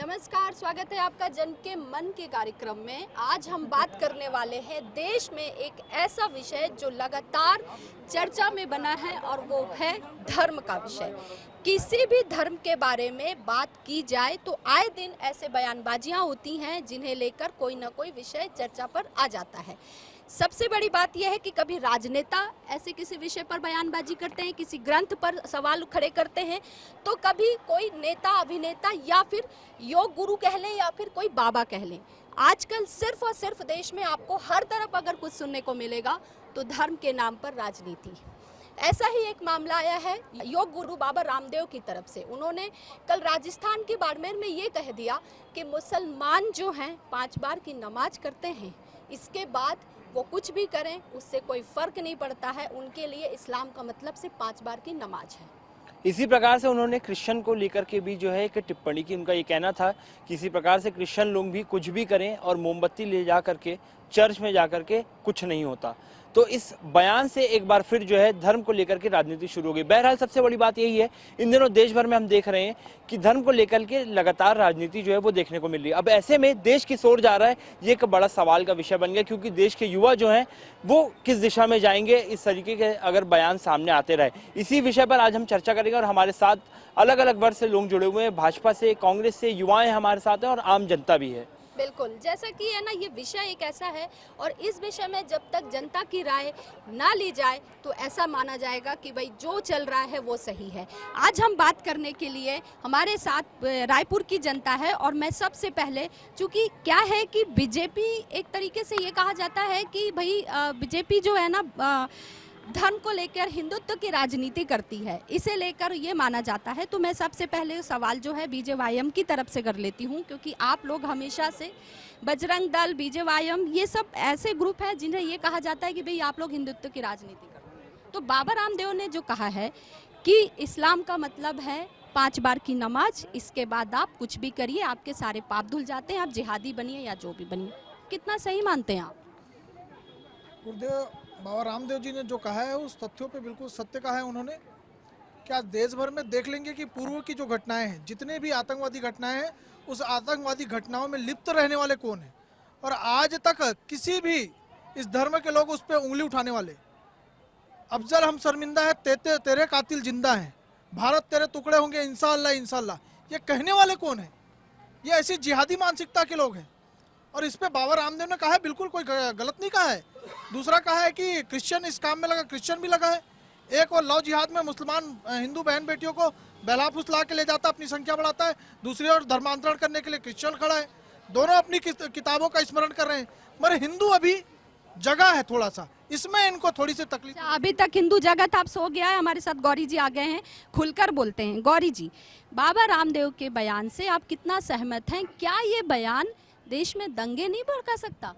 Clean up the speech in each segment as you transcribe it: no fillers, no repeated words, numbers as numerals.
नमस्कार, स्वागत है आपका जन के मन के कार्यक्रम में। आज हम बात करने वाले हैं देश में एक ऐसा विषय जो लगातार चर्चा में बना है और वो है धर्म का विषय। किसी भी धर्म के बारे में बात की जाए तो आए दिन ऐसे बयानबाजियां होती हैं जिन्हें लेकर कोई ना कोई विषय चर्चा पर आ जाता है। सबसे बड़ी बात यह है कि कभी राजनेता ऐसे किसी विषय पर बयानबाजी करते हैं, किसी ग्रंथ पर सवाल खड़े करते हैं, तो कभी कोई नेता, अभिनेता या फिर योग गुरु कह लें या फिर कोई बाबा कह लें। आजकल सिर्फ और सिर्फ देश में आपको हर तरफ अगर कुछ सुनने को मिलेगा तो धर्म के नाम पर राजनीति। ऐसा ही एक मामला आया है योग गुरु बाबा रामदेव की तरफ से। उन्होंने कल राजस्थान के बाड़मेर में ये कह दिया कि मुसलमान जो हैं 5 बार की नमाज करते हैं, इसके बाद वो कुछ भी करें उससे कोई फर्क नहीं पड़ता है। उनके लिए इस्लाम का मतलब सिर्फ 5 बार की नमाज है। इसी प्रकार से उन्होंने क्रिश्चियन को लेकर के भी जो है एक टिप्पणी की। उनका ये कहना था कि इसी प्रकार से क्रिश्चियन लोग भी कुछ भी करें और मोमबत्ती ले जा करके चर्च में जा करके कुछ नहीं होता। तो इस बयान से एक बार फिर जो है धर्म को लेकर के राजनीति शुरू हो गई। बहरहाल सबसे बड़ी बात यही है, इन दिनों देश भर में हम देख रहे हैं कि धर्म को लेकर के लगातार राजनीति जो है वो देखने को मिल रही है। अब ऐसे में देश किस ओर जा रहा है, ये एक बड़ा सवाल का विषय बन गया, क्योंकि देश के युवा जो हैं वो किस दिशा में जाएंगे इस तरीके के अगर बयान सामने आते रहे। इसी विषय पर आज हम चर्चा करेंगे और हमारे साथ अलग अलग वर्ग से लोग जुड़े हुए हैं। भाजपा से, कांग्रेस से युवाएं हमारे साथ हैं और आम जनता भी है। बिल्कुल, जैसा कि है ना, ये विषय एक ऐसा है और इस विषय में जब तक जनता की राय ना ली जाए तो ऐसा माना जाएगा कि भाई जो चल रहा है वो सही है। आज हम बात करने के लिए हमारे साथ रायपुर की जनता है और मैं सबसे पहले, चूँकि क्या है कि बीजेपी, एक तरीके से ये कहा जाता है कि भाई बीजेपी जो है ना धर्म को लेकर हिंदुत्व की राजनीति करती है, इसे लेकर ये माना जाता है। तो मैं सबसे पहले सवाल जो है बीजेवाईएम की तरफ से कर लेती हूँ, क्योंकि आप लोग हमेशा से बजरंग दल, बीजेवाईएम, ये सब ऐसे ग्रुप हैं जिन्हें ये कहा जाता है कि भाई आप लोग हिंदुत्व की राजनीति करते हैं। तो बाबा रामदेव ने जो कहा है कि इस्लाम का मतलब है 5 बार की नमाज, इसके बाद आप कुछ भी करिए, आपके सारे पाप धुल जाते हैं, आप जिहादी बनिए या जो भी बनिए, कितना सही मानते हैं आप? बाबा रामदेव जी ने जो कहा है उस तथ्यों पे बिल्कुल सत्य कहा है उन्होंने। क्या देश भर में देख लेंगे कि पूर्व की जो घटनाएं हैं, जितने भी आतंकवादी घटनाएं हैं, उस आतंकवादी घटनाओं में लिप्त रहने वाले कौन है, और आज तक किसी भी इस धर्म के लोग उस पर उंगली उठाने वाले। अफजल हम शर्मिंदा है, तेरे कातिल जिंदा हैं, भारत तेरे टुकड़े होंगे इंशाअल्लाह इंशाअल्लाह, ये कहने वाले कौन है? ये ऐसी जिहादी मानसिकता के लोग हैं। और इस पे बाबा रामदेव ने कहा है, बिल्कुल कोई गलत नहीं कहा है। दूसरा कहा है कि क्रिश्चियन इस काम में लगा, क्रिश्चियन भी लगा है। एक और लव जिहाद में मुसलमान हिंदू बहन बेटियों को बहला फुसला के ले जाता है, अपनी संख्या बढ़ाता है। दूसरी ओर धर्मांतरण करने के लिए क्रिश्चियन खड़ा है। दोनों अपनी किताबों का स्मरण कर रहे हैं, मगर हिंदू अभी जगह है थोड़ा सा, इसमें इनको थोड़ी सी तकलीफ। अभी तक हिंदू जगत आप सो गया है। हमारे साथ गौरी जी आ गए हैं, खुलकर बोलते हैं। गौरी जी, बाबा रामदेव के बयान से आप कितना सहमत हैं? क्या ये बयान देश में दंगे नहीं भड़का सकता?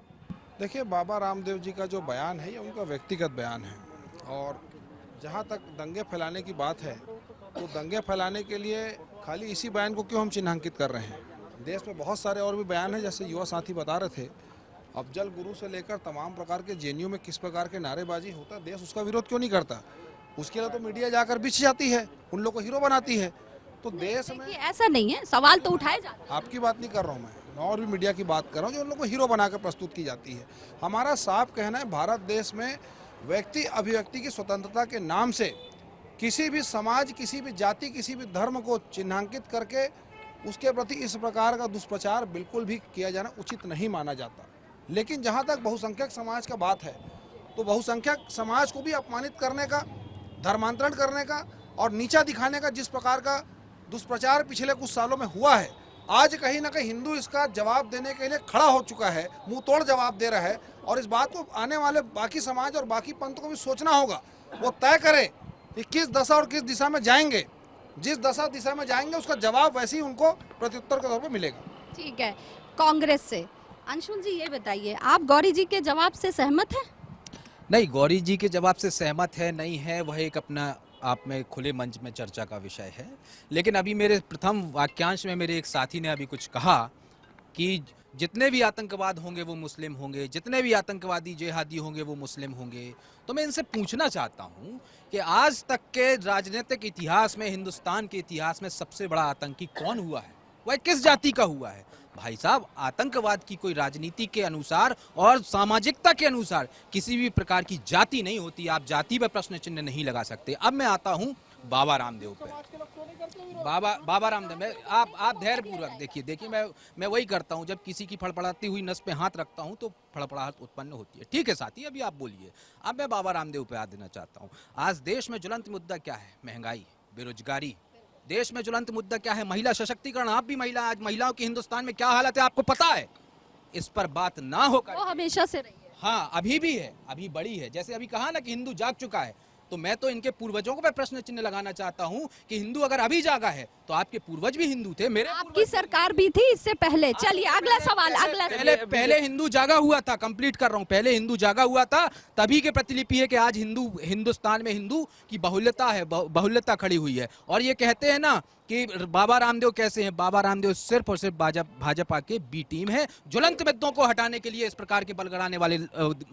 देखिए, बाबा रामदेव जी का जो बयान है ये उनका व्यक्तिगत बयान है, और जहाँ तक दंगे फैलाने की बात है तो दंगे फैलाने के लिए खाली इसी बयान को क्यों हम चिन्हांकित कर रहे हैं? देश में बहुत सारे और भी बयान हैं, जैसे युवा साथी बता रहे थे, अफजल गुरु से लेकर तमाम प्रकार के जेएनयू में किस प्रकार के नारेबाजी होता है, देश उसका विरोध क्यों नहीं करता? उसके लिए तो मीडिया जाकर बिछ जाती है, उन लोग को हीरो बनाती है। तो देश में ऐसा नहीं है, सवाल तो उठाए जाते हैं। आपकी बात नहीं कर रहा हूँ मैं, और भी मीडिया की बात कर रहा हूँ जो उन लोगों को हीरो बनाकर प्रस्तुत की जाती है। हमारा साफ कहना है, भारत देश में व्यक्ति अभिव्यक्ति की स्वतंत्रता के नाम से किसी भी समाज, किसी भी जाति, किसी भी धर्म को चिन्हांकित करके उसके प्रति इस प्रकार का दुष्प्रचार बिल्कुल भी किया जाना उचित नहीं माना जाता। लेकिन जहाँ तक बहुसंख्यक समाज का बात है, तो बहुसंख्यक समाज को भी अपमानित करने का, धर्मांतरण करने का और नीचा दिखाने का जिस प्रकार का दुष्प्रचार पिछले कुछ सालों में हुआ है, आज कहीं ना कहीं हिंदू इसका जवाब देने के लिए खड़ा हो चुका है, मुंह तोड़ जवाब दे रहा है। और इस बात को आने वाले बाकी समाज और बाकी पंथ को भी सोचना होगा, वो तय करें कि किस दशा और किस दिशा में जाएंगे। जिस दिशा में जाएंगे उसका जवाब वैसे ही उनको प्रत्युत्तर के तौर पर मिलेगा। ठीक है, कांग्रेस से अंशुल जी, ये बताइए, आप गौरी जी के जवाब से सहमत हैं? नहीं, गौरी जी के जवाब से सहमत है नहीं है, वह एक अपना आप में खुले मंच में चर्चा का विषय है। लेकिन अभी मेरे प्रथम वाक्यांश में मेरे एक साथी ने अभी कुछ कहा कि जितने भी आतंकवाद होंगे वो मुस्लिम होंगे, जितने भी आतंकवादी जिहादी होंगे वो मुस्लिम होंगे। तो मैं इनसे पूछना चाहता हूं कि आज तक के राजनीतिक इतिहास में, हिंदुस्तान के इतिहास में सबसे बड़ा आतंकी कौन हुआ है? वह किस जाति का हुआ है? भाई साहब, आतंकवाद की कोई राजनीति के अनुसार और सामाजिकता के अनुसार किसी भी प्रकार की जाति नहीं होती। आप जाति पर प्रश्न चिन्ह नहीं लगा सकते। अब मैं आता हूं बाबा रामदेव पे। बाबा रामदेव में आप धैर्य पूर्वक देखिए मैं वही करता हूं, जब किसी की फड़फड़ाती हुई नस पे हाथ रखता हूं तो फड़फड़ाहट उत्पन्न होती है। ठीक है साथी, अभी आप बोलिए। अब मैं बाबा रामदेव पे हाथ देना चाहता हूं। आज देश में ज्वलंत मुद्दा क्या है? महंगाई, बेरोजगारी। देश में ज्वलंत मुद्दा क्या है? महिला सशक्तिकरण। आप भी महिला, आज महिलाओं की हिंदुस्तान में क्या हालत है आपको पता है? इस पर बात ना होकर, वो हमेशा से रही है। हाँ, अभी भी है, अभी बड़ी है। जैसे अभी कहा ना कि हिंदू जाग चुका है, तो मैं तो इनके पूर्वजों को प्रश्न चिन्ह लगाना चाहता हूं कि हिंदू अगर अभी जागा है तो आपके पूर्वज भी हिंदू थे। मेरे आपकी सरकार भी थी इससे पहले। चलिए अगला सवाल, अगला पहले हिंदू जागा हुआ था। कंप्लीट कर रहा हूं। पहले हिंदू जागा हुआ था, तभी के प्रतिलिपि है कि आज हिंदुस्तान में हिंदू की बहुल्यता है, बहुल्यता खड़ी हुई है। और ये कहते हैं ना कि बाबा रामदेव कैसे हैं? बाबा रामदेव सिर्फ और सिर्फ भाजपा के बी टीम है। ज्वलंत मुद्दों को हटाने के लिए इस प्रकार के बलगड़ाने वाले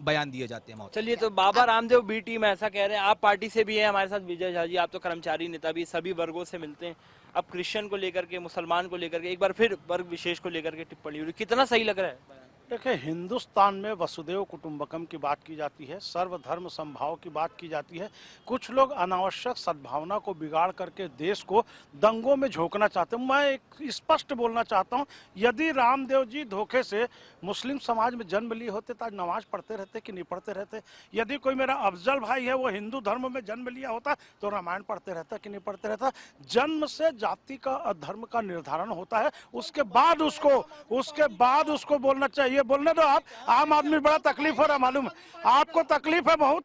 बयान दिए जाते हैं। चलिए, तो बाबा रामदेव बी टीम ऐसा कह रहे हैं। आप पार्टी से भी हैं, हमारे साथ विजय झा जी, आप तो कर्मचारी नेता भी, सभी वर्गों से मिलते हैं। अब क्रिश्चियन को लेकर के, मुसलमान को लेकर के एक बार फिर वर्ग विशेष को लेकर के टिप्पणी हो रही, कितना सही लग रहा है? देखिए, हिंदुस्तान में वसुदेव कुटुंबकम की बात की जाती है, सर्वधर्म समभाव की बात की जाती है। कुछ लोग अनावश्यक सद्भावना को बिगाड़ करके देश को दंगों में झोंकना चाहते हैं। मैं एक स्पष्ट बोलना चाहता हूं, यदि रामदेव जी धोखे से मुस्लिम समाज में जन्म लिए होते तो आज नमाज पढ़ते रहते कि नहीं पढ़ते रहते? यदि कोई मेरा अफजल भाई है, वो हिंदू धर्म में जन्म लिया होता तो रामायण पढ़ते रहता कि नहीं पढ़ते रहता? जन्म से जाति का और धर्म का निर्धारण होता है, उसके बाद उसको बोलना चाहिए। ये बोलने दो। आप आम आदमी बड़ा तकलीफ हो रहा, मालूम है आपको, तकलीफ है बहुत,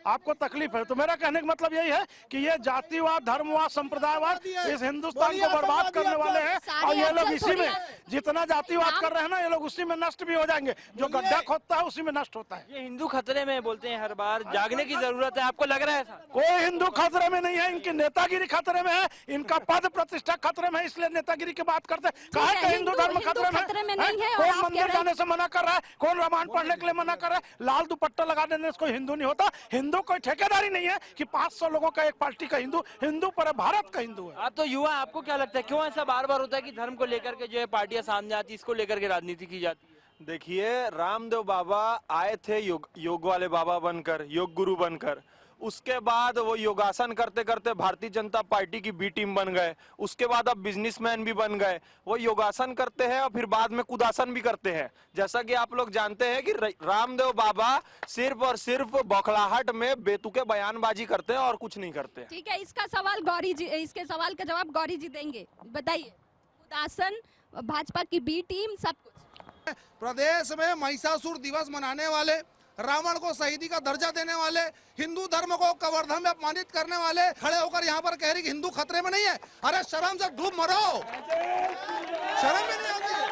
आपको तकलीफ है। तो मेरा कहने का मतलब यही है कि ये जातिवाद, धर्मवाद, संप्रदायवाद इस हिंदुस्तान को बर्बाद करने वाले हैं। और ये लोग इसी में जितना जातिवाद कर रहे हैं ना, ये लोग उसी में नष्ट भी हो जाएंगे। जो गड्ढा खोदता है उसी में नष्ट होता है। ये हिंदू खतरे में बोलते हैं हर बार, जागने की जरूरत है, आपको लग रहा है ऐसा? कोई हिंदू खतरे में नहीं है, इनकी नेतागिरी खतरे में है, इनका पद प्रतिष्ठा खतरे में है, इसलिए नेतागिरी की बात करते हैं। कहा कि हिंदू धर्म खतरे में नहीं है? कौन मंदिर जाने से मना कर रहा है? कौन रामायण पढ़ने के लिए मना कर रहा है? लाल दुपट्टा लगा देने से कोई हिंदू नहीं होता। हिंदू कोई ठेकेदारी नहीं है कि 500 लोगों का एक पार्टी का हिंदू पर भारत का हिंदू है। आप तो युवा, आपको क्या लगता है क्यों ऐसा बार बार होता है कि धर्म को लेकर के जो है पार्टियां सामने आती, इसको लेकर के राजनीति की जाती है? देखिए, रामदेव बाबा आए थे योग वाले बाबा बनकर, योग गुरु बनकर। उसके बाद वो योगासन करते करते भारतीय जनता पार्टी की बी टीम बन गए। उसके बाद अब बिजनेसमैन भी बन गए। वो योगासन करते हैं और फिर बाद में कुदासन भी करते हैं। जैसा कि आप लोग जानते हैं कि रामदेव बाबा सिर्फ और सिर्फ बौखलाहट में बेतुके बयानबाजी करते हैं और कुछ नहीं करते। ठीक है, इसका सवाल गौरी जी, इसके सवाल का जवाब गौरी जी देंगे। बताइए, कुदासन, भाजपा की बी टीम, सब कुछ। प्रदेश में महिषासुर दिवस मनाने वाले, रावण को शहीदी का दर्जा देने वाले, हिंदू धर्म को कवर्धा में अपमानित करने वाले खड़े होकर यहाँ पर कह रही कि हिंदू खतरे में नहीं है। अरे शर्म से डूब मरो, शर्म भी नहीं आती है।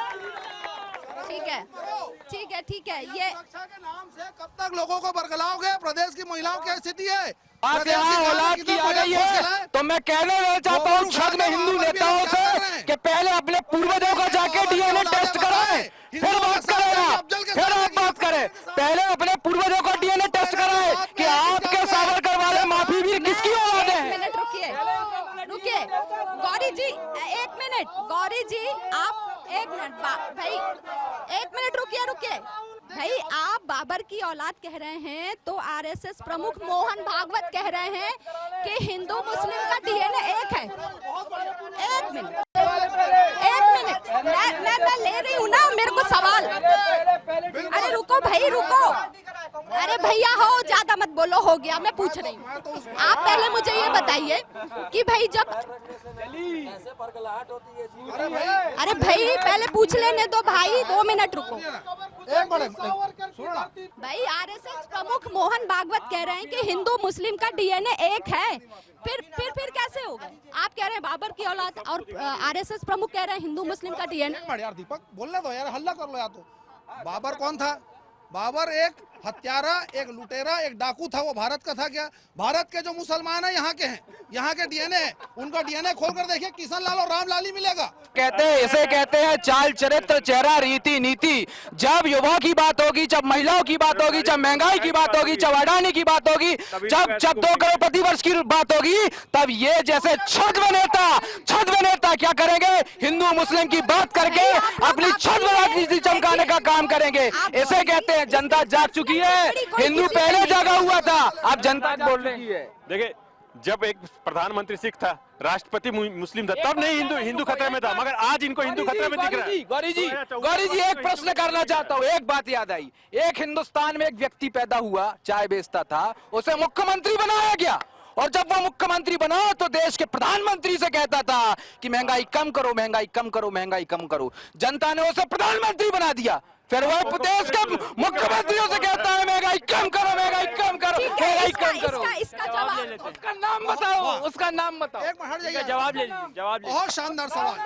ठीक है। ये सुरक्षा के नाम से कब तक लोगों को बरगलाओगे? प्रदेश की महिलाओं की स्थिति है, बात यहाँ औलाद की आ गई है, तो मैं कहना चाहता हूँ छद्म हिंदू नेताओं से कि पहले अपने पूर्वजों का जाके डीएनए टेस्ट कराएं, फिर बात करें। पहले अपने पूर्वजों का डीएनए टेस्ट कराएं कि आपके सावरकर वाले माफी भी किसकी औलाद है। एक मिनट रुकिए गौरी जी, एक मिनट। गौरी जी, आप एक मिनट भाई, एक मिनट रुकिए भाई। आप बाबर की औलाद कह रहे हैं तो आरएसएस प्रमुख मोहन भागवत कह रहे हैं कि हिंदू मुस्लिम का डीएनए एक है। एक मिनट मैं ले रही हूँ ना, मेरे को सवाल। अरे रुको भाई, रुको। अरे भैया हो, ज्यादा मत बोलो, हो गया, मैं पूछ रही हूँ। आप पहले मुझे ये बताइए कि भाई जब, अरे भाई पहले पूछ लेने दो भाई, 2 मिनट रुको। भाई आरएसएस प्रमुख मोहन भागवत कह रहे हैं कि हिंदू मुस्लिम का डीएनए एक है, फिर कैसे होगा? आप कह रहे हैं बाबर की औलाद और आरएसएस प्रमुख कह रहे हैं हिंदू मुस्लिम का डीएनए। यार दीपक बोलने दो यार, हल्ला कर लो। या तो बाबर कौन था? बाबर एक हत्यारा, एक लुटेरा, एक डाकू था। वो भारत का था क्या? भारत के जो मुसलमान हैं यहाँ के हैं, यहाँ के डीएनए है, उनका डीएनए खोल कर देखिए, किशन लाल और रामलाल ही मिलेगा। कहते हैं, इसे कहते हैं चाल चरित्र चेहरा रीति नीति। जब युवा की बात होगी, जब महिलाओं की बात होगी, जब महंगाई की बात होगी, जब अडानी की बात होगी, जब 2 करोड़ प्रतिवर्ष की बात होगी, तब ये जैसे छद्म नेता क्या करेंगे? हिंदू मुस्लिम की बात करके अपनी छद्म राजनीति चमकाने का काम करेंगे। इसे कहते हैं जनता जाग चुकी है। हिंदू पहले जागा हुआ था, अब जनता बोल रही है। देखिए, जब एक प्रधानमंत्री सिख था, राष्ट्रपति मुस्लिम था, तब नहीं हिंदू खतरे में था, मगर आज इनको हिंदू खतरे में दिख रहा है। गौरी जी एक प्रश्न करना चाहता हूँ। एक बात याद आई, एक हिंदुस्तान में एक व्यक्ति पैदा हुआ, चाय बेचता था, उसे मुख्यमंत्री बनाया गया, और जब वो मुख्यमंत्री बना तो देश के प्रधानमंत्री से कहता था कि महंगाई कम करो, महंगाई कम करो, महंगाई कम करो। जनता ने उसे प्रधानमंत्री बना दिया, फिर वह देश के मुख्यमंत्रियों से कहता है महंगाई कम करो, महंगाई कम करो, महंगाई कम करो। इसका जवाब, उसका नाम बताओ, उसका नाम बताओ। एक मिनट हट जाइए, जवाब ले लीजिए, जवाब ले। बहुत शानदार सवाल।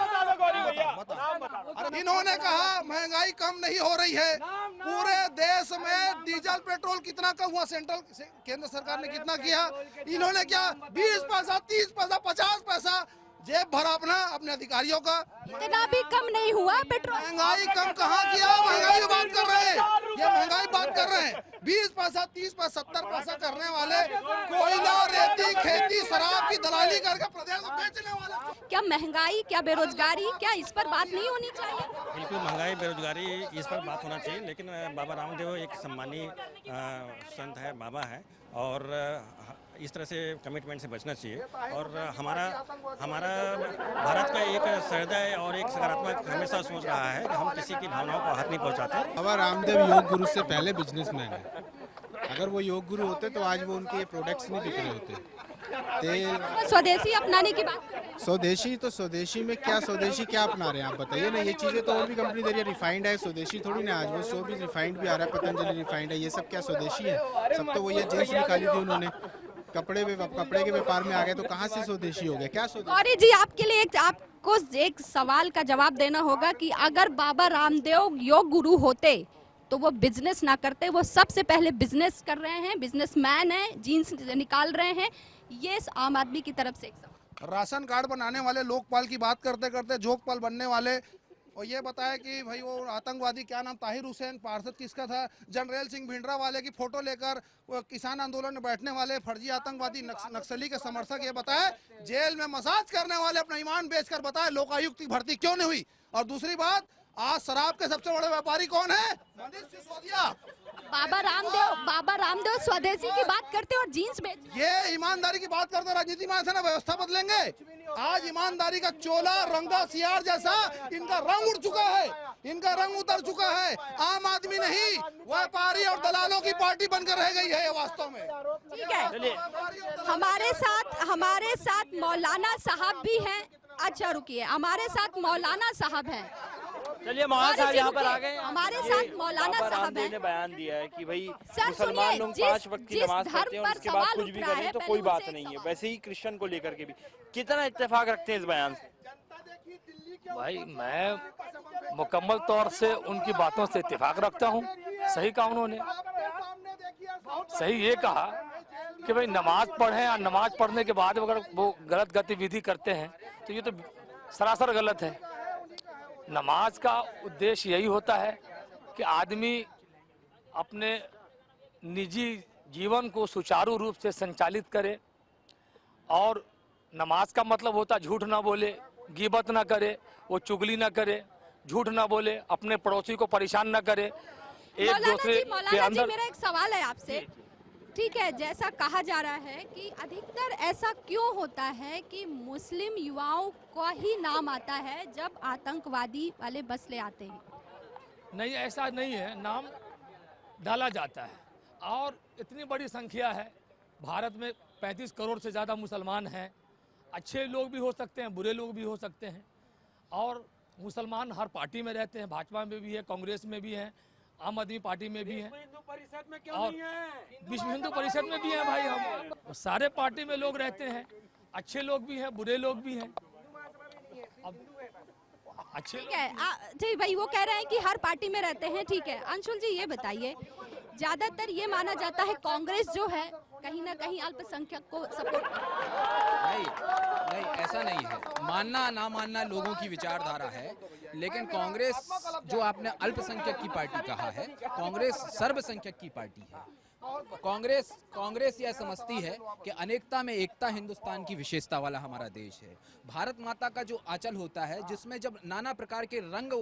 इन्होंने कहा महंगाई कम नहीं हो रही है। पूरे देश में डीजल पेट्रोल कितना कम हुआ? केंद्र सरकार ने कितना किया? इन्होंने क्या 20 पैसा, 30 पैसा, 50 पैसा जेब भरा अपने अधिकारियों का। इतना भी कम नहीं हुआ पेट्रोल। महंगाई कम कहाँ किया? महंगाई की बात कर रहे हैं, ये महंगाई बात कर रहे हैं। 20 पैसा, 30 पैसा, 70 पैसा करने वाले कोयला, रेती, खेती, शराब की दलाली करके प्रदेश को बेचने वाले। क्या महंगाई, क्या बेरोजगारी, क्या इस पर बात नहीं होनी चाहिए? बिल्कुल, महंगाई बेरोजगारी इस पर बात होना चाहिए, लेकिन बाबा रामदेव एक सम्मानीय संत है, बाबा है, और इस तरह से कमिटमेंट से बचना चाहिए। और हमारा भारत का एक सहृदय और एक सकारात्मक हमेशा सोच रहा है कि हम किसी की भावनाओं को हाथ नहीं पहुंचाते। बाबा रामदेव योग गुरु से पहले बिजनेसमैन है। अगर वो योग गुरु होते तो आज वो उनके प्रोडक्ट्स नहीं बिक रहे होते। तेल स्वदेशी अपनाने की बात कर रहे हैं। स्वदेशी, तो स्वदेशी में क्या, स्वदेशी क्या अपना रहे हैं आप बताइए ना। ये चीज़ें तो और भी कंपनी दे रही है, रिफाइंड है, स्वदेशी थोड़ी ना। आज वो शो भी रिफाइंड भी आ रहा है, पतंजलि रिफाइंड है, ये सब क्या स्वदेशी है? सब तो वो ये जींस निकाली थी उन्होंने, कपड़े के व्यापार में आ गए, तो कहाँ से स्वदेशी हो गया? क्या स्वदेशी? गौरी जी, आपके लिए आपको एक सवाल का जवाब देना होगा कि अगर बाबा रामदेव योग गुरु होते तो वो बिजनेस ना करते। वो सबसे पहले बिजनेस कर रहे हैं, बिजनेसमैन हैं, जीन्स निकाल रहे हैं। ये आम आदमी की तरफ से एक सवाल। राशन कार्ड बनाने वाले लोकपाल की बात करते करते जोगपाल बनने वाले, और ये बताया कि भाई वो आतंकवादी क्या नाम, ताहिर हुसैन पार्षद किसका था, जनरल सिंह भिंडरा वाले की फोटो लेकर वो किसान आंदोलन में बैठने वाले फर्जी आतंकवादी नक्सली के समर्थक, ये बताए जेल में मसाज करने वाले अपना ईमान बेचकर बताए लोकायुक्त की भर्ती क्यों नहीं हुई। और दूसरी बात, आज शराब के सबसे बड़े व्यापारी कौन है? मनीष सिसोदिया। बाबा रामदेव स्वदेशी की बात करते और जीन्स बेच। ये ईमानदारी की बात करते, राजनीति में ऐसा ना व्यवस्था बदलेंगे। आज ईमानदारी का चोला रंगा सियार जैसा इनका रंग उड़ चुका है, इनका रंग उतर चुका है। आम आदमी नहीं, व्यापारी और दलालों की पार्टी बनकर रह गई है ये वास्तव में। ठीक है, हमारे साथ मौलाना साहब भी हैं। अच्छा रुकिए, हमारे साथ मौलाना साहब हैं। चलिए, मौलाना साहब यहाँ पर आ गए। हमारे साथ मौलाना साहब हैं। ने बयान दिया है कि भाई सर, मुसलमान लोग 5 वक्त की नमाज पढ़ते हैं और उसके बाद कुछ भी सवाल करें तो उठ कोई रहा है, बात नहीं है। वैसे ही क्रिश्चियन को लेकर के भी कितना इत्तेफाक रखते हैं इस बयान से? भाई मैं मुकम्मल तौर से उनकी बातों से इत्तेफाक रखता हूँ। सही कहा उन्होंने, सही ये कहा कि भाई नमाज पढ़ें और नमाज पढ़ने के बाद अगर वो गलत गतिविधि करते हैं तो ये तो सरासर गलत है। नमाज का उद्देश्य यही होता है कि आदमी अपने निजी जीवन को सुचारू रूप से संचालित करे, और नमाज का मतलब होता है झूठ ना बोले, गिबत ना करे, वो चुगली ना करे, झूठ ना बोले, अपने पड़ोसी को परेशान ना करे, एक दूसरे के अंदर। मेरा एक सवाल है आपसे। ठीक है, जैसा कहा जा रहा है कि अधिकतर ऐसा क्यों होता है कि मुस्लिम युवाओं का ही नाम आता है जब आतंकवादी वाले मसले आते हैं? नहीं, ऐसा नहीं है, नाम डाला जाता है। और इतनी बड़ी संख्या है भारत में, 35 करोड़ से ज़्यादा मुसलमान हैं। अच्छे लोग भी हो सकते हैं, बुरे लोग भी हो सकते हैं, और मुसलमान हर पार्टी में रहते हैं। भाजपा में भी है, कांग्रेस में भी हैं, आम आदमी पार्टी में भी हैं, और विश्व हिंदू परिषद में भी हैं। भाई हम सारे पार्टी में लोग रहते हैं, अच्छे लोग भी हैं, बुरे लोग भी हैं। अब अच्छे ठीक है जी भाई, वो कह रहे हैं कि हर पार्टी में रहते हैं, ठीक है। अंशुल जी ये बताइए, ज्यादातर ये माना जाता है कांग्रेस जो है कहीं ना कहीं अल्पसंख्यक को सपोर्ट नहीं नहीं, ऐसा नहीं है। मानना ना मानना लोगों की विचारधारा है, लेकिन कांग्रेस जो आपने अल्पसंख्यक की पार्टी कहा है, कांग्रेस सर्वसंख्यक की पार्टी है। कांग्रेस यह समझती है कि अनेकता में एकता हिंदुस्तान की विशेषता वाला हमारा देश है। भारत माता का जो आंचल होता है, जिसमें जब नाना प्रकार के रंग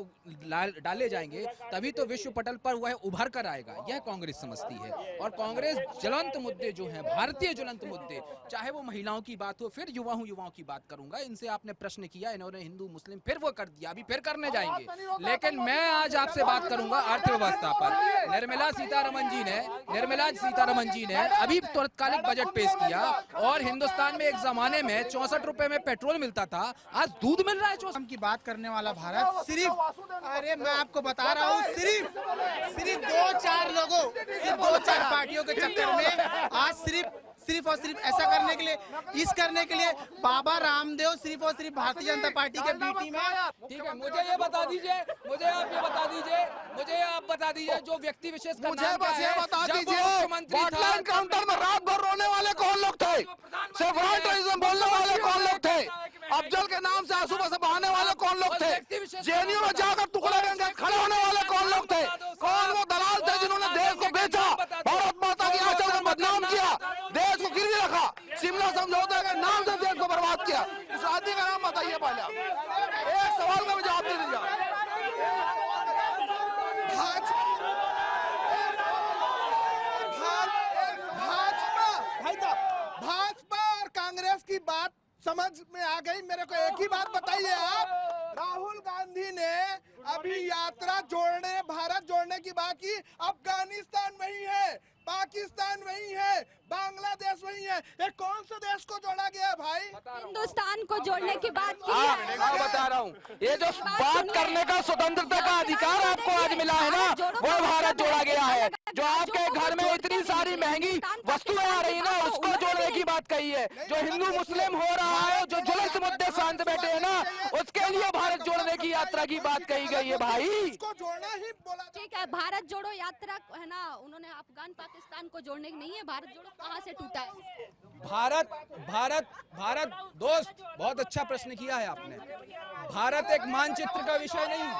डाले जाएंगे तभी तो विश्व पटल पर वह उभर कर आएगा, यह कांग्रेस समझती है। और कांग्रेस ज्वलंत मुद्दे जो हैं, भारतीय ज्वलंत मुद्दे, चाहे वो महिलाओं की बात हो, फिर युवाओं की बात करूंगा। इनसे आपने प्रश्न किया, इन्होंने हिंदू मुस्लिम फिर वो कर दिया, अभी फिर करने जाएंगे। लेकिन मैं आज आपसे बात करूंगा अर्थव्यवस्था पर। निर्मला सीतारमन जी ने अभी तुरंतकालिक बजट पेश किया और हिंदुस्तान में एक जमाने में 64 रुपए में पेट्रोल मिलता था, आज दूध मिल रहा है। हम की बात करने वाला भारत सिर्फ, अरे मैं आपको बता रहा हूँ, सिर्फ 2-4 लोगों, सिर्फ 2-4 पार्टियों के चक्कर में आज सिर्फ और सिर्फ ऐसा करने के लिए बाबा रामदेव सिर्फ और सिर्फ भारतीय जनता पार्टी के बी टीम है। ठीक है, मुझे आप बता दीजिए जो व्यक्ति विशेष का मुझे नाम बस क्या ये है? बता जब वो दीजिए, मुख्यमंत्री था, बॉटलैंड काउंटर में रात भर रोने वाले कौन लोग थे? सिर्फ वॉलंटियरिज्म बोलने वाले कौन लोग थे? अफजल के नाम से आंसू बस बहाने वाले कौन लोग थे? जेएनयू में जाकर टुकड़े करके खड़े होने वाले कौन लोग थे? कौन वो दलाल थे जिन्होंने देश को बेचा, भारत माता की आंचल को बदनाम किया, देश को गिरवी रखा, शिमला समझौते के नाम से देश को बर्बाद किया? उस आदमी का नाम बताइए पहले आप। एक सवाल का जवाब दे दीजिए। भाजपा और कांग्रेस की बात समझ में आ गई। मेरे को एक ही बात बताइए आप, राहुल गांधी ने अभी यात्रा जोड़ने, भारत जोड़ने की बात की, अफगानिस्तान वही है, पाकिस्तान वही है, बांग्लादेश वही है, ये कौन से देश को जोड़ा गया भाई? हिंदुस्तान को जोड़ने की बात की है। मैं बता रहा हूँ, ये जो बात करने का स्वतंत्रता का अधिकार आपको आज मिला है ना, वो भारत जोड़ा गया है। जो आपके घर में इतनी सारी महंगी वस्तुएं आ रही है ना, उसको जोड़ने की बात कही है। जो हिंदू मुस्लिम हो रहा है, जो ज्वलंत मुद्दे शांत बैठे हैं ना, उसके लिए भारत जोड़ने की यात्रा की बात कही गई है भाई। इसको जोड़ना ही बोला। ठीक है, भारत जोड़ो यात्रा है ना, उन्होंने अफगान पाकिस्तान को जोड़ने की नहीं है। भारत जोड़ो कहाँ से टूटा है? भारत दोस्त, बहुत अच्छा प्रश्न किया है आपने। भारत एक मानचित्र का विषय नहीं है,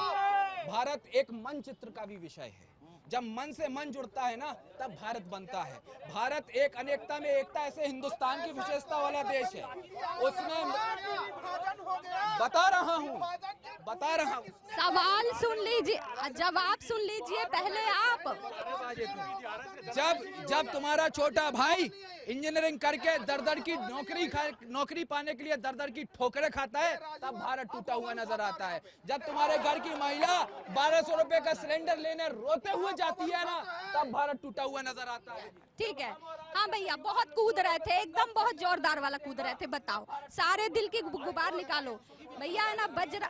भारत एक मनचित्र का भी विषय है। जब मन से मन जुड़ता है ना, तब भारत बनता है। भारत एक अनेकता में एकता, ऐसे हिंदुस्तान की विशेषता वाला देश है। उसमें बता रहा हूँ। सवाल सुन लीजिए, जवाब सुन लीजिए पहले आप। जब तुम्हारा छोटा भाई इंजीनियरिंग करके दर की नौकरी पाने के लिए दर की ठोकरें खाता है, तब भारत टूटा हुआ नजर आता है। जब तुम्हारे घर की महिला 1200 रुपए का सिलेंडर लेने रोते हुए जाती है ना, तब भारत टूटा हुआ नजर आता है। ठीक है, हाँ भैया, बहुत कूद रहे थे, एकदम बहुत जोरदार वाला कूद रहे थे। बताओ, सारे दिल के गुबार निकालो भैया, है ना, बजरा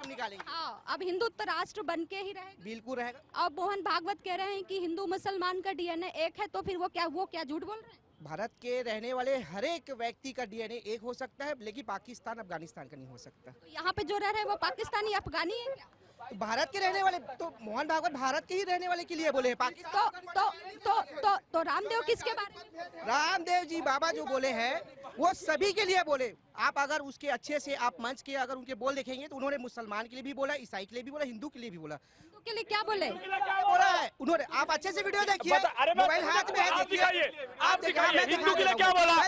निकालेंगे। हाँ, अब हिंदुत्व राष्ट्र बन के ही रहेगा। बिल्कुल रहेगा। अब मोहन भागवत कह रहे हैं कि हिंदू मुसलमान का डीएनए एक है, तो फिर वो क्या झूठ बोल रहे हैं? भारत के रहने वाले हर एक व्यक्ति का डीएनए एक हो सकता है, लेकिन पाकिस्तान अफगानिस्तान का नहीं हो सकता। तो यहाँ पे जो रह रहे हैं वो पाकिस्तानी अफगानी है क्या? तो भारत के रहने वाले, तो मोहन भागवत भारत के ही रहने वाले के लिए बोले हैं। पाकिस्तान तो रामदेव किसके बारे में? रामदेव जी बाबा जो बोले हैं वो सभी के लिए बोले। आप अगर उसके अच्छे से आप मंच के अगर उनके बोल देखेंगे तो उन्होंने मुसलमान के लिए भी बोला, ईसाई के लिए भी बोला, हिंदू के लिए भी बोला। हिंदू के लिए क्या बोले? बोला है उन्होंने। आप अच्छे से वीडियो देखिए, मोबाइल हाथ में है, आप दिखाइए हिंदू के लिए क्या बोला,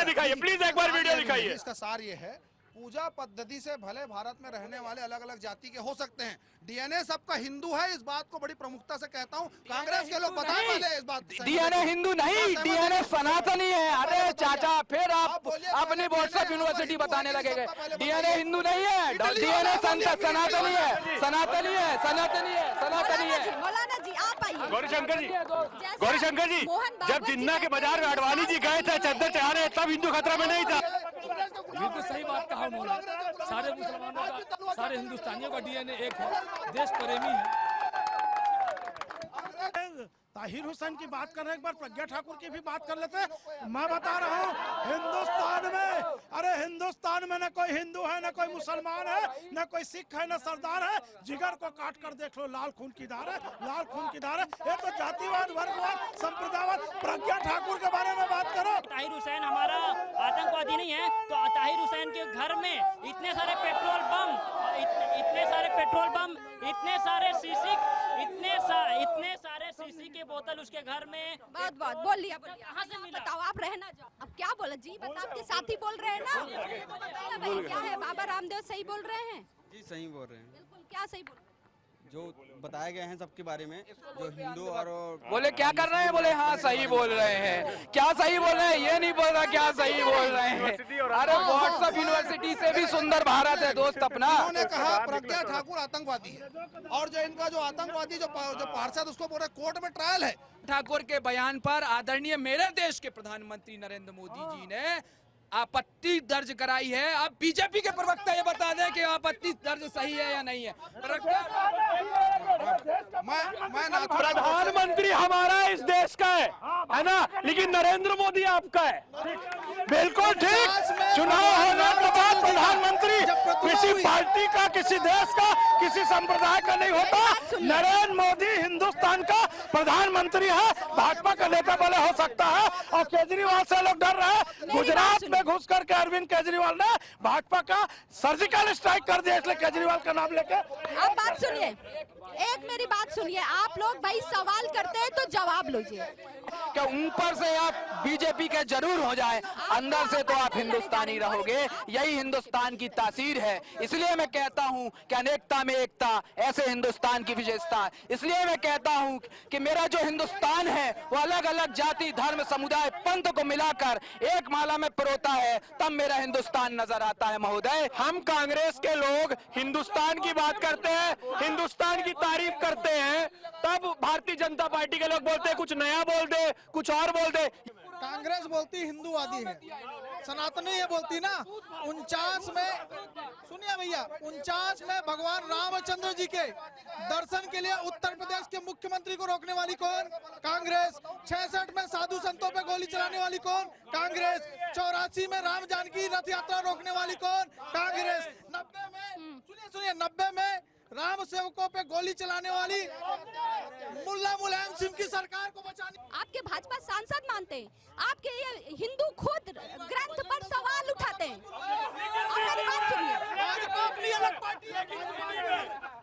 दिखाइए प्लीज, एक बार वीडियो दिखाइए। इसका सार ये है, पूजा पद्धति से भले भारत में रहने वाले अलग अलग जाति के हो सकते हैं, डीएनए सबका हिंदू है, इस बात को बड़ी प्रमुखता से कहता हूँ। कांग्रेस के लोग बताएं पहले इस बात। डीएनए हिंदू नहीं, डीएनए सनातनी है। अरे चाचा, फिर आप अपनी व्हाट्सएप यूनिवर्सिटी बताने लगेंगे। डीएनए हिंदू नहीं है, डीएनए सनातनी है, सनातनी है, सनातनी है, सनातनी है। मौलाना जी आप आइए। गौरीशंकर जी, जब जिन्ना के बाजार में अडवाणी जी गए थे चद्दर चढ़ाने, तब हिंदू खतरा में नहीं था। बिल्कुल सही बात कहा उन्होंने। सारे मुसलमानों का, सारे हिंदुस्तानियों का डीएनए एक है, देश प्रेमी है। ताहिर हुसैन की बात कर रहे हैं, एक बार प्रज्ञा ठाकुर की भी बात कर लेते हैं। मैं बता रहा हूँ हिंदुस्तान में न कोई हिंदू है, न कोई मुसलमान है, न कोई सिख है, न सरदार है। जिगर को काट कर देख लो, लाल खून की धार है, लाल खून की धार है। ये तो जातिवाद, वर्गवाद, संप्रदायवाद। प्रज्ञा ठाकुर के बारे में बात करो। ताहिर हुसैन हमारा आतंकवादी नहीं है, तो ताहिर हुसैन के घर में इतने सारे पेट्रोल बम, इतने सारे सीसी के बोतल उसके घर में। बहुत बोलिए कहाँ से मिला? बताओ, आप रहना जाओ। अब क्या बोला जी? बता, आपके साथी बोल रहे हैं ना। भाई क्या है, बाबा रामदेव सही बोल रहे हैं? जी सही बोल रहे हैं। बिल्कुल, क्या सही बोल रहे हैं? जो बताए गए हैं सबके बारे में, जो हिंदू और बोले क्या कर रहे हैं, बोले हाँ सही बोल रहे हैं। क्या सही बोल रहे हैं ये नहीं बोल रहा, क्या सही बोल रहे हैं। अरे व्हाट्सएप यूनिवर्सिटी से भी सुंदर भारत है दोस्त अपना। उन्होंने कहा प्रज्ञा ठाकुर आतंकवादी है, और जो इनका जो आतंकवादी जो पार्षद, उसको पूरे कोर्ट में ट्रायल है। ठाकुर के बयान पर आदरणीय मेरे देश के प्रधानमंत्री नरेंद्र मोदी जी ने आपत्ति दर्ज कराई है। अब बीजेपी के प्रवक्ता ये बता दें कि आपत्ति दर्ज सही है या नहीं है। प्रधानमंत्री हमारा इस देश का है ना, लेकिन नरेंद्र मोदी आपका है। बिल्कुल ठीक। चुनाव होने के बाद प्रधानमंत्री किसी पार्टी का, किसी देश का, किसी संप्रदाय का नहीं होता। नरेंद्र मोदी हिंदुस्तान का प्रधानमंत्री है। भाजपा का नेता भले हो सकता है, और केजरीवाल से लोग डर रहे हैं। गुजरात में घुस करके अरविंद केजरीवाल ने भाजपा का सर्जिकल स्ट्राइक कर दिया, इसलिए केजरीवाल का नाम लेके। आप बात सुनिए, एक मेरी बात सुनिए। आप लोग भाई सवाल करते हैं तो जवाब लीजिए। कि ऊपर से आप बीजेपी के जरूर हो जाए, अंदर से तो आप हिंदुस्तानी रहोगे। यही हिंदुस्तान की तासीर है। इसलिए मैं कहता हूं कि अनेकता में एकता, ऐसे हिंदुस्तान की विशेषता। इसलिए मैं कहता हूं कि मेरा जो हिंदुस्तान है वो अलग अलग जाति, धर्म, समुदाय, पंथ को मिलाकर एक माला में पिरोता है, तब मेरा हिंदुस्तान नजर आता है महोदय। हम कांग्रेस के लोग हिंदुस्तान की बात करते हैं, हिंदुस्तान की तारीफ करते हैं, तब भारतीय जनता पार्टी के लोग बोलते हैं कुछ नया बोल दे, कुछ और बोल दे। कांग्रेस बोलती हिंदूवादी है, सनातनी ये बोलती ना। 49 में, सुनिए भैया, 49 में भगवान रामचंद्र जी के दर्शन के लिए उत्तर प्रदेश के मुख्यमंत्री को रोकने वाली कौन? कांग्रेस। 66 में साधु संतों पे गोली चलाने वाली कौन? कांग्रेस। 84 में राम जानकी रथ यात्रा रोकने वाली कौन? कांग्रेस। 90 में, सुनिए 90 में राम सेवकों पे गोली चलाने वाली मुल्ला मुलायम सिंह की सरकार को बचाने। आपके भाजपा सांसद मानते हैं, आपके ये हिंदू खुद ग्रंथ पर सवाल उठाते हैं। और मेरी बात सुनिए, भाजपा अपनी अलग पार्टी है।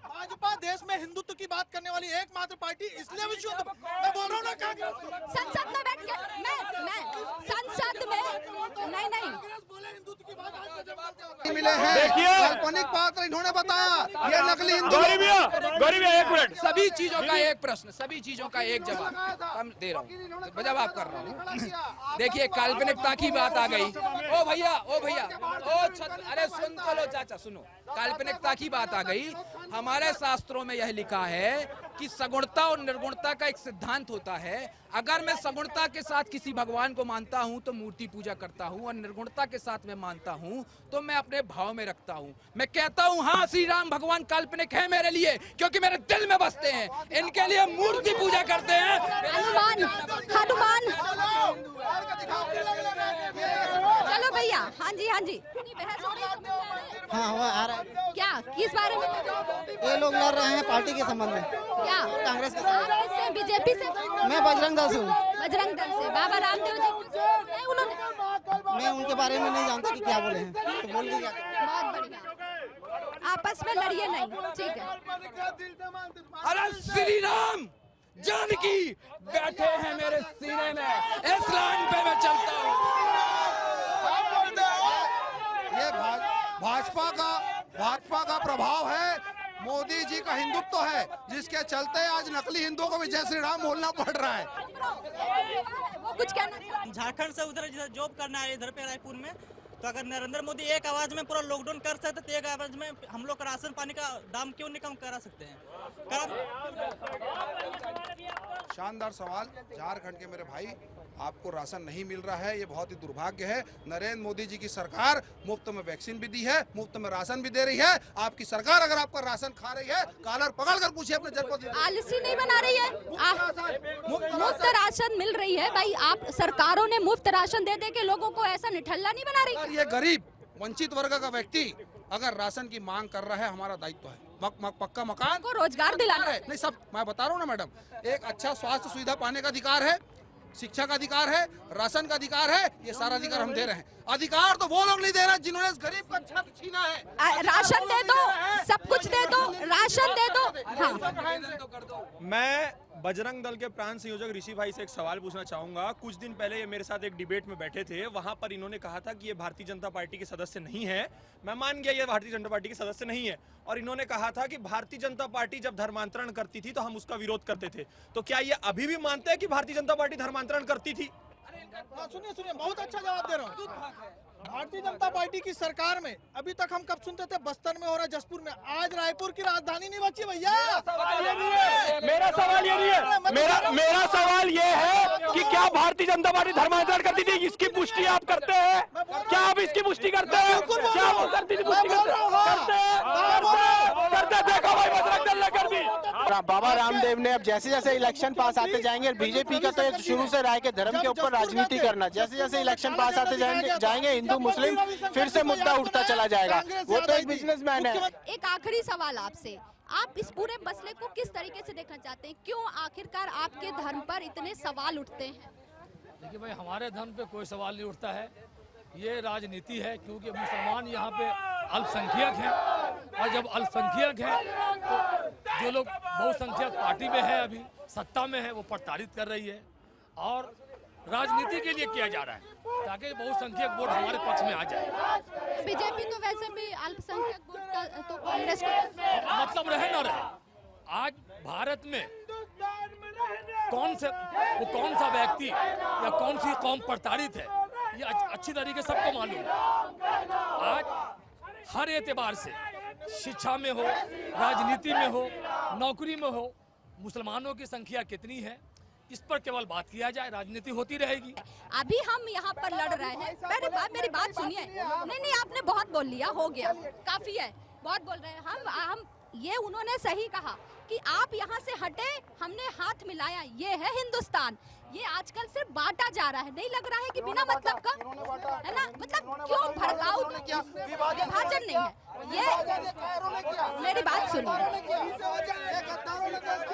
भाजपा देश में हिंदुत्व की बात करने वाली एकमात्र पार्टी, इसलिए विश्व मैं बोल रहा हूँ ना। कांग्रेस संसद में बैठ के मैं संसद में नहीं मिले हैं। देखिए, काल्पनिक पात्र इन्होंने बताया, ये नकली हिंदू। गौरी भैया एक मिनट। सभी चीजों का एक प्रश्न, सभी चीजों का एक जवाब हम दे रहा हूँ, जवाब कर रहा हूँ। देखिए, काल्पनिकता की बात आ गई। ओ भैया अरे सुन तो लो चाचा, सुनो। काल्पनिकता की बात आ गई। हमारे शास्त्रों में यह लिखा है कि सगुणता और निर्गुणता का एक सिद्धांत होता है। अगर मैं सगुणता के साथ किसी भगवान को मानता हूं तो मूर्ति पूजा करता हूं, और निर्गुणता के साथ मैं मानता हूं तो मैं अपने भाव में रखता हूं। मैं कहता हूं हाँ, श्री राम भगवान काल्पनिक है मेरे लिए, क्योंकि मेरे दिल में बसते हैं। इनके लिए मूर्ति पूजा करते हैं। हनुमान। चलो भैया, हाँ जी हाँ वो आ रहा है। क्या, किस बारे में? ये लोग लड़ रहे हैं पार्टी के संबंध में। क्या कांग्रेस के से, बीजेपी से? मैं बजरंग दल से हूँ। बजरंग दल से। बाबा रामदेव जी उन्होंने, मैं उनके बारे में नहीं जानता कि क्या बोले हैं, तो बोल के क्या। बहुत बढ़िया, आपस में लड़िए नहीं, ठीक है। अरे श्री राम जानकी बैठे हैं मेरे सीने में, इस लाइन पे मैं चलता हूँ। ये भाजपा का प्रभाव है, मोदी जी का हिंदुत्व है, जिसके चलते आज नकली हिंदुओं को भी जय श्री राम बोलना पड़ रहा है। वो कुछ कहना। झारखंड से उधर जॉब करना है, इधर पे रायपुर में, तो अगर नरेंद्र मोदी एक आवाज में पूरा लॉकडाउन कर सकते तो एक आवाज में हम लोग का राशन पानी का दाम क्यों नहीं कम करा सकते हैं? शानदार सवाल झारखंड के मेरे भाई आपको राशन नहीं मिल रहा है, ये बहुत ही दुर्भाग्य है। नरेंद्र मोदी जी की सरकार मुफ्त में वैक्सीन भी दी है, मुफ्त में राशन भी दे रही है। आपकी सरकार अगर आपका राशन खा रही है, कॉलर पकड़ कर पूछिए अपने जनपद। आलसी नहीं बना रही है, मुफ्त राशन मिल रही है भाई। आप सरकारों ने मुफ्त राशन दे दे के लोगों को ऐसा निठल्ला नहीं बना रही। ये गरीब वंचित वर्ग का व्यक्ति अगर राशन की मांग कर रहा है, हमारा दायित्व है पक्का मकान को रोजगार दिलाना है। नहीं, सब मैं बता रहा हूँ ना मैडम, एक अच्छा स्वास्थ्य सुविधा पाने का अधिकार है, शिक्षा का अधिकार है, राशन का अधिकार है, ये सारा अधिकार हम दे रहे हैं। अधिकार तो वो लोग नहीं दे रहे जिन्होंने इस गरीब का छत छीना है। राशन दे दो, सब कुछ दे दो, राशन दे दो। हाँ। मैं बजरंग दल के प्रांत संयोजक ऋषि भाई से एक सवाल पूछना चाहूंगा। कुछ दिन पहले ये मेरे साथ एक डिबेट में बैठे थे, वहां पर इन्होंने कहा था कि ये भारतीय जनता पार्टी के सदस्य नहीं है। मैं मान गया ये भारतीय जनता पार्टी के सदस्य नहीं है, और इन्होंने कहा था कि भारतीय जनता पार्टी जब धर्मांतरण करती थी तो हम उसका विरोध करते थे। तो क्या ये अभी भी मानते हैं कि भारतीय जनता पार्टी धर्मांतरण करती थी? सुनिए, बहुत अच्छा जवाब दे रहा हूँ। भारतीय जनता पार्टी की सरकार में अभी तक हम कब सुनते थे बस्तर में हो रहा, जसपुर में, आज रायपुर की राजधानी नहीं बची भैया। मेरा सवाल ये नहीं है, मेरा सवाल ये है कि क्या भारतीय जनता पार्टी धर्मांतरण करती थी? इसकी पुष्टि आप करते हैं? क्या आप इसकी पुष्टि करते हैं? क्या वो करती थी? करते देखो भाई, बजरंग दल ने कर दी। बाबा रामदेव ने अब जैसे जैसे इलेक्शन पास आते जाएंगे, बीजेपी का तो एक शुरू से रहा है कि धर्म के ऊपर राजनीति करना, जैसे जैसे इलेक्शन पास आते जाएंगे हिंदू मुस्लिम फिर से मुद्दा उठता चला जाएगा। वो तो एक बिजनेसमैन है। एक आखिरी सवाल आपसे, आप इस पूरे मसले को किस तरीके से देखना चाहते हैं? क्यों आखिरकार आपके धर्म पर इतने सवाल उठते हैं? देखिए भाई, हमारे धर्म पे कोई सवाल नहीं उठता है, ये राजनीति है। क्योंकि मुसलमान यहाँ पे अल्पसंख्यक हैं, और जब अल्पसंख्यक हैं तो जो लोग बहुसंख्यक पार्टी में है, अभी सत्ता में है, वो प्रताड़ित कर रही है और राजनीति के लिए किया जा रहा है ताकि बहुसंख्यक वोट हमारे पक्ष में आ जाए। बीजेपी तो वैसे भी अल्पसंख्यक वोट का तो कांग्रेस को मतलब रहे ना रहे, आज भारत में कौन सा व्यक्ति या कौन सी कौम प्रताड़ित है, ये अच्छी तरीके सबको मालूम है। आज हर एतबार से, शिक्षा में हो, राजनीति में हो, नौकरी में हो, मुसलमानों की संख्या कितनी है, इस पर केवल बात किया जाए, राजनीति होती रहेगी। अभी हम यहाँ पर लड़ रहे हैं, मेरी बात सुनिए। नहीं, आपने बहुत बोल लिया, हो गया, काफी है, बहुत बोल रहे हैं हम। ये उन्होंने सही कहा कि आप यहाँ से हटे, हमने हाथ मिलाया, ये है हिंदुस्तान। ये आजकल सिर्फ बांटा जा रहा है, नहीं लग रहा है कि बिना मतलब का, है ना? मतलब क्यों भड़काऊ? विभाजन नहीं है ये। मेरी बात सुनिए,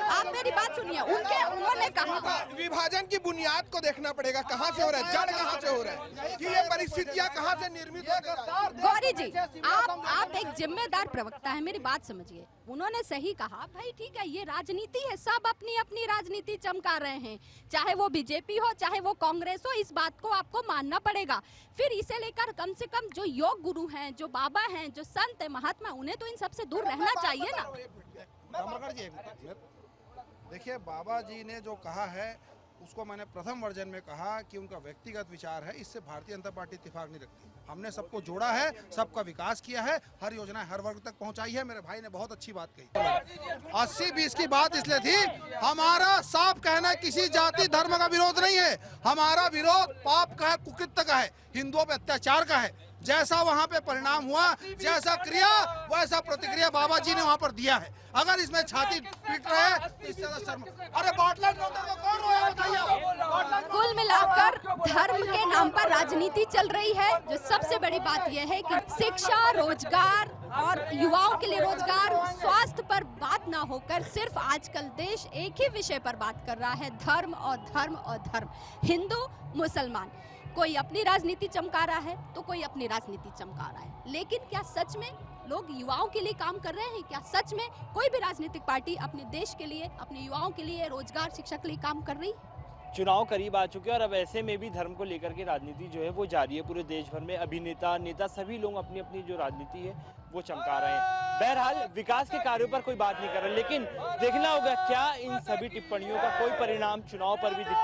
आप मेरी बात सुनिए। उन्होंने कहा विभाजन की बुनियाद को देखना पड़ेगा, कहाँ से हो रहा है, जड़ कहाँ से हो रहा है, कि ये परिस्थितियाँ कहाँ से निर्मित हो। गौरी जी, आप एक जिम्मेदार प्रवक्ता है, मेरी बात समझिए। उन्होंने सही कहा भाई, ठीक है, ये राजनीति है, सब अपनी अपनी राजनीति चमका रहे हैं, चाहे वो बीजेपी हो चाहे वो कांग्रेस हो, इस बात को आपको मानना पड़ेगा। फिर इसे लेकर कम से कम जो योग गुरु हैं, जो बाबा हैं, जो संत है, महात्मा, उन्हें तो इन सबसे दूर रहना चाहिए ना। देखिए, बाबा जी ने जो कहा है उसको मैंने प्रथम वर्जन में कहा कि उनका व्यक्तिगत विचार है, इससे भारतीय जनता पार्टी इत्तेफाक नहीं रखती। हमने सबको जोड़ा है, सबका विकास किया है, हर योजना हर वर्ग तक पहुंचाई है। मेरे भाई ने बहुत अच्छी बात कही। 80-20 की बात इसलिए थी, हमारा साफ कहना किसी जाति धर्म का विरोध नहीं है, हमारा विरोध पाप का है, कुकृत्य का है, हिंदुओं पे अत्याचार का है। जैसा वहाँ पे परिणाम हुआ, जैसा क्रिया वैसा प्रतिक्रिया बाबा जी ने वहाँ पर दिया है। अगर इसमें छाती पीट रहे हैं तो इससे शर्म। अरे बाटला कौन रोया बताइए। कुल मिलाकर धर्म के नाम पर राजनीति चल रही है। जो सबसे बड़ी बात यह है कि शिक्षा, रोजगार और युवाओं के लिए रोजगार, स्वास्थ्य पर बात ना होकर सिर्फ आजकल देश एक ही विषय पर बात कर रहा है, धर्म और धर्म और धर्म। हिंदू मुसलमान, कोई अपनी राजनीति चमका रहा है तो कोई अपनी राजनीति चमका रहा है। लेकिन क्या सच में लोग युवाओं के लिए काम कर रहे हैं? क्या सच में कोई भी राजनीतिक पार्टी अपने देश के लिए, अपने युवाओं के लिए, रोजगार, शिक्षा के लिए काम कर रही है? चुनाव करीब आ चुके हैं और अब ऐसे में भी धर्म को लेकर के राजनीति जो है वो जारी है पूरे देश भर में। अभिनेता, नेता, सभी लोग अपनी अपनी जो राजनीति है वो चमका रहे हैं। बहरहाल विकास के कार्यों पर कोई बात नहीं कर रहे, लेकिन देखना होगा क्या इन सभी टिप्पणियों का कोई परिणाम चुनाव पर भी